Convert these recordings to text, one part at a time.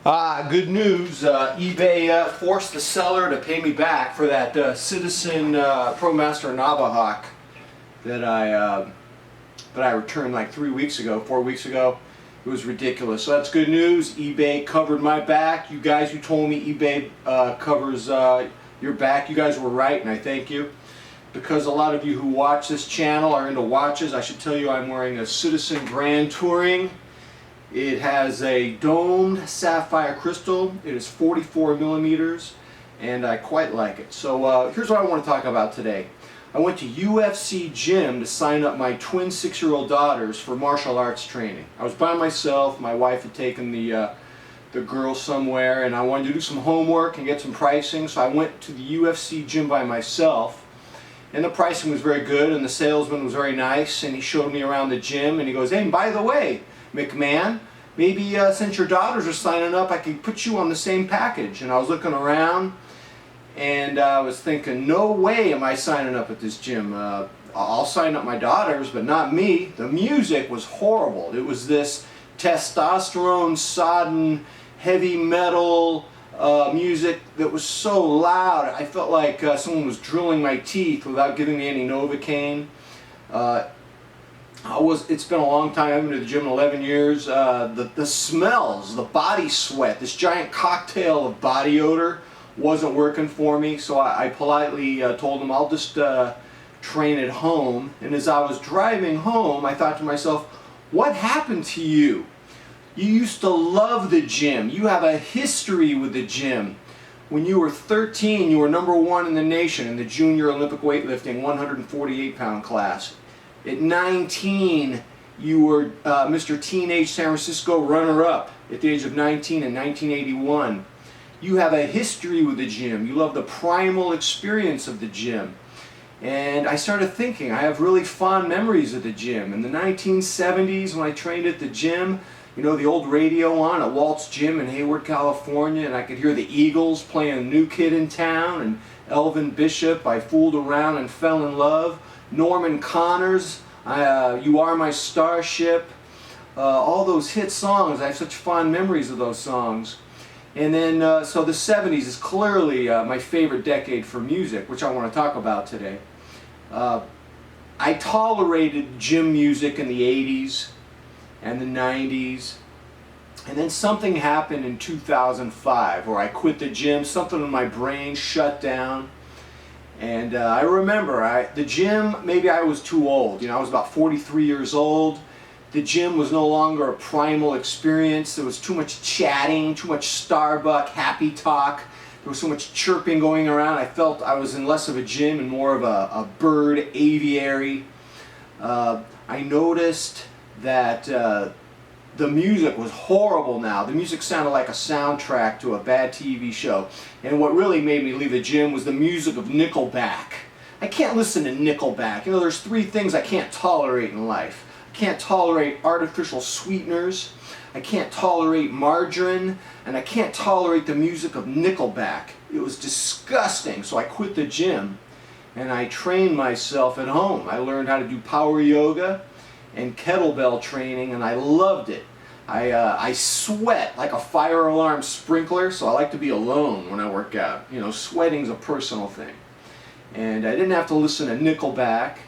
Good news. eBay forced the seller to pay me back for that Citizen ProMaster Navahawk that I returned like 4 weeks ago. It was ridiculous. So that's good news. eBay covered my back. You guys who told me eBay covers your back, you guys were right, and I thank you. Because a lot of you who watch this channel are into watches, I should tell you I'm wearing a Citizen Grand Touring. It has a domed sapphire crystal. It is 44 millimeters, and I quite like it. So here's what I want to talk about today. I went to UFC Gym to sign up my twin 6-year-old daughters for martial arts training. I was by myself. My wife had taken the girls somewhere, and I wanted to do some homework and get some pricing, so I went to the UFC Gym by myself. And the pricing was very good, and the salesman was very nice, and he showed me around the gym, and he goes, "Hey, and by the way, McMahon, maybe since your daughters are signing up, I could put you on the same package." And I was looking around, and I was thinking, no way am I signing up at this gym. I'll sign up my daughters, but not me. The music was horrible. It was this testosterone-sodden, heavy metal music that was so loud. I felt like someone was drilling my teeth without giving me any Novocaine. It's been a long time. I've been to the gym 11 years. The smells, the body sweat, this giant cocktail of body odor wasn't working for me, so I politely told them I'll just train at home. And as I was driving home, I thought to myself, what happened to you? You used to love the gym. You have a history with the gym. When you were 13, you were #1 in the nation in the junior Olympic weightlifting 148-pound class. At 19, you were Mr. Teenage San Francisco runner-up at the age of 19 in 1981. You have a history with the gym. You love the primal experience of the gym. And I started thinking, I have really fond memories of the gym. In the 1970s, when I trained at the gym, you know, the old radio on at Walt's Gym in Hayward, California, and I could hear the Eagles playing New Kid in Town, and Elvin Bishop, I Fooled Around and Fell in Love, Norman Connors, You Are My Starship, all those hit songs. I have such fond memories of those songs. And then, so the 70s is clearly my favorite decade for music, which I want to talk about today. I tolerated gym music in the 80s and the 90s, and then something happened in 2005 where I quit the gym. Something in my brain shut down, and I remember the gym, maybe I was too old. You know, I was about 43 years old. The gym was no longer a primal experience. There was too much chatting, too much Starbucks happy talk. There was so much chirping going around. I felt I was in less of a gym and more of a bird aviary. I noticed that the music was horrible now. The music sounded like a soundtrack to a bad TV show. And what really made me leave the gym was the music of Nickelback. I can't listen to Nickelback. You know, there's 3 things I can't tolerate in life. I can't tolerate artificial sweeteners, I can't tolerate margarine, and I can't tolerate the music of Nickelback. It was disgusting, so I quit the gym and I trained myself at home. I learned how to do power yoga and kettlebell training, and I loved it. I sweat like a fire alarm sprinkler, so I like to be alone when I work out. You know, sweating's a personal thing. And I didn't have to listen to Nickelback,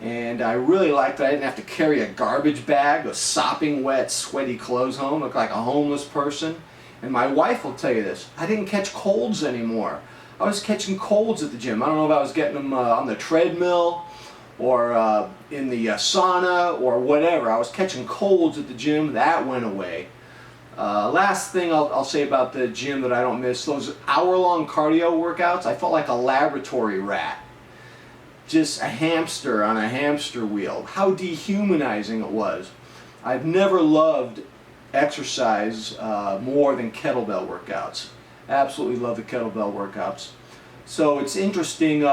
and I really liked that I didn't have to carry a garbage bag of sopping wet, sweaty clothes home, look like a homeless person. And my wife will tell you this, I didn't catch colds anymore. I was catching colds at the gym. I don't know if I was getting them on the treadmill or in the sauna or whatever. I was catching colds at the gym. That went away. Last thing I'll say about the gym that I don't miss, those hour-long cardio workouts, I felt like a laboratory rat. Just a hamster on a hamster wheel. How dehumanizing it was. I've never loved exercise more than kettlebell workouts. Absolutely love the kettlebell workouts. So it's interesting,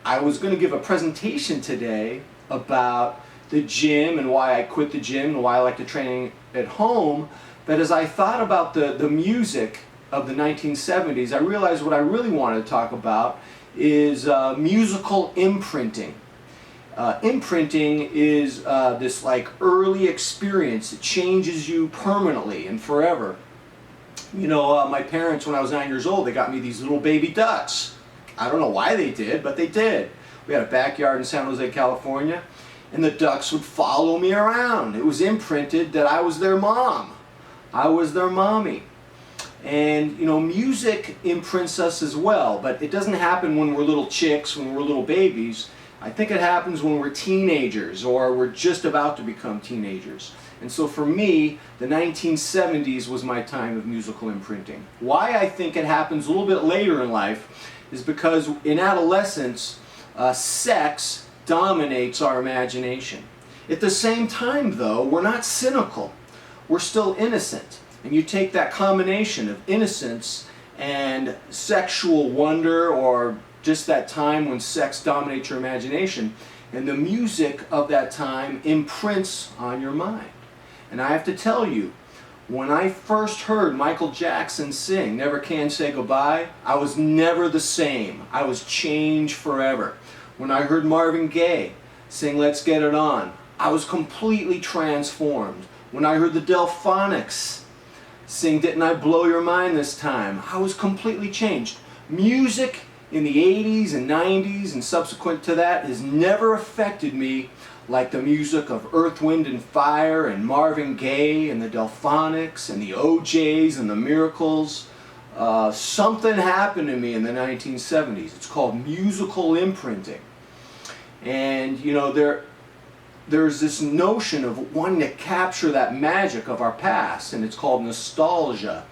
I was going to give a presentation today about the gym and why I quit the gym and why I like to train at home, but as I thought about the music of the 1970s, I realized what I really wanted to talk about is musical imprinting. Imprinting is this like early experience that changes you permanently and forever. You know, my parents, when I was 9 years old, they got me these little baby ducks. I don't know why they did, but they did. We had a backyard in San Jose, California, and the ducks would follow me around. It was imprinted that I was their mom. I was their mommy. And, you know, music imprints us as well, but it doesn't happen when we're little chicks, when we're little babies. I think it happens when we're teenagers or we're just about to become teenagers. And so for me, the 1970s was my time of musical imprinting. Why I think it happens a little bit later in life is because in adolescence, sex dominates our imagination. At the same time, though, we're not cynical. We're still innocent. And you take that combination of innocence and sexual wonder, or just that time when sex dominates your imagination, and the music of that time imprints on your mind. And I have to tell you, when I first heard Michael Jackson sing Never Can Say Goodbye, I was never the same. I was changed forever. When I heard Marvin Gaye sing Let's Get It On, I was completely transformed. When I heard the Delphonics sing Didn't I Blow Your Mind This Time, I was completely changed. Music in the 80s and 90s and subsequent to that has never affected me like the music of Earth, Wind and Fire and Marvin Gaye and the Delphonics and the OJs and the Miracles. Something happened to me in the 1970s. It's called musical imprinting. And you know, there's this notion of wanting to capture that magic of our past, and it's called nostalgia.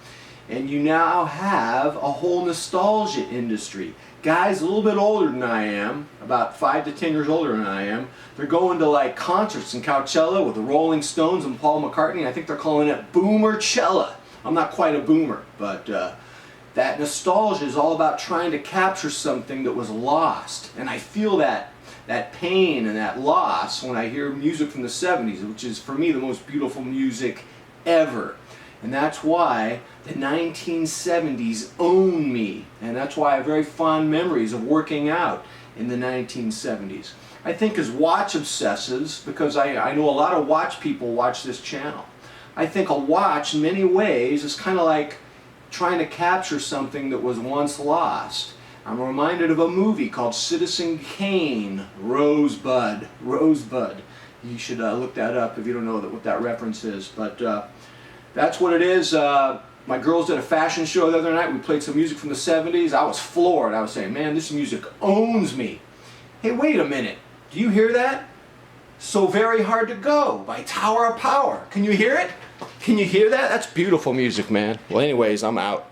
And you now have a whole nostalgia industry. Guys a little bit older than I am, about 5 to 10 years older than I am, they're going to like concerts in Coachella with the Rolling Stones and Paul McCartney. I think they're calling it Boomerchella. I'm not quite a boomer, but that nostalgia is all about trying to capture something that was lost. And I feel that pain and that loss when I hear music from the 70s, which is for me the most beautiful music ever. And that's why the 1970s own me. And that's why I have very fond memories of working out in the 1970s. I think as watch obsessives, because I know a lot of watch people watch this channel, I think a watch in many ways is kind of like trying to capture something that was once lost. I'm reminded of a movie called Citizen Kane, Rosebud. Rosebud. You should look that up if you don't know what that reference is. But that's what it is. My girls did a fashion show the other night. We played some music from the 70s. I was floored. I was saying, man, this music owns me. Hey, wait a minute. Do you hear that? So Very Hard to Go by Tower of Power. Can you hear it? Can you hear that? That's beautiful music, man. Well, anyways, I'm out.